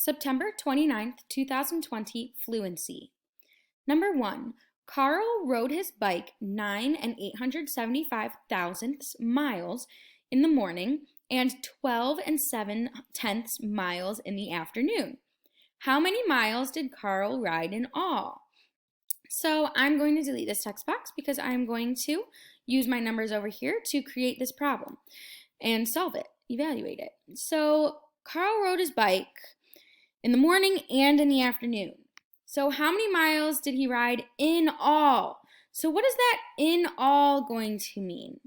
September 29th, 2020, Fluency. Number 1, Carl rode his bike 9 875 thousandths miles in the morning and 12 7/10 miles in the afternoon. How many miles did Carl ride in all? So I'm going to delete this text box because I'm going to use my numbers over here to create this problem and solve it, evaluate it. So Carl rode his bike in the morning and in the afternoon. So how many miles did he ride in all? So what is that in all going to mean?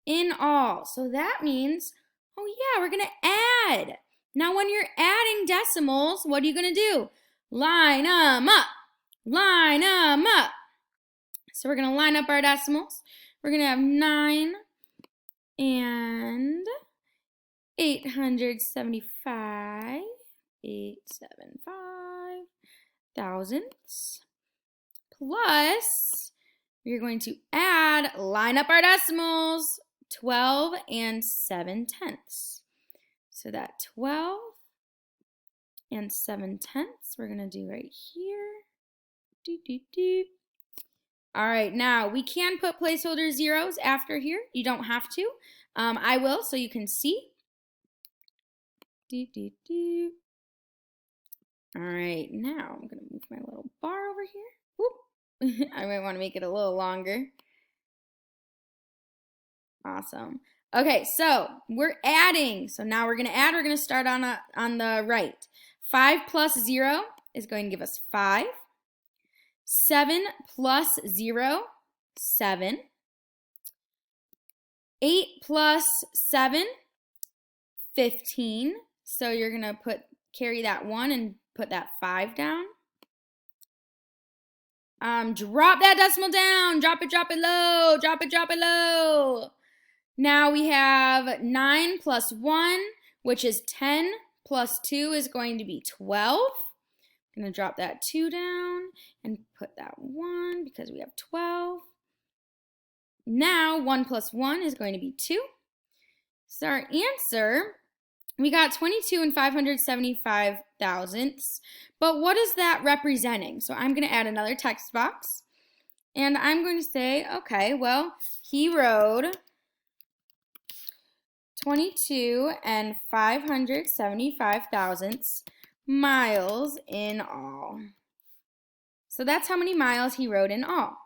In all. So that means, oh yeah, we're going to add. Now when you're adding decimals, what are you going to do? Line them up. Line them up. So we're going to line up our decimals. We're going to have 9 and 875 thousandths plus we're going to add, line up our decimals, 12 7/10. So that 12 7/10 we're going to do right here. All right, now we can put placeholder zeros after here. You don't have to. I will so you can see. All right, now I'm going to move my little bar over here. Whoop. I might want to make it a little longer. Awesome. Okay, so we're adding. So now we're going to add. We're going to start on the right. 5 plus 0 is going to give us 5. 7 plus 0, 7. 8 plus 7, 15. So you're going to carry that 1 and put that 5 down. Drop that decimal down. Drop it low. Drop it low. Now we have 9 plus 1, which is 10, plus 2 is going to be 12. I'm going to drop that 2 down and put that 1 because we have 12. Now 1 plus 1 is going to be 2. So our answer, we got 22 575 thousandths, but what is that representing? So I'm going to add another text box, and I'm going to say, okay, well, he rode 22 575 thousandths miles in all. So that's how many miles he rode in all.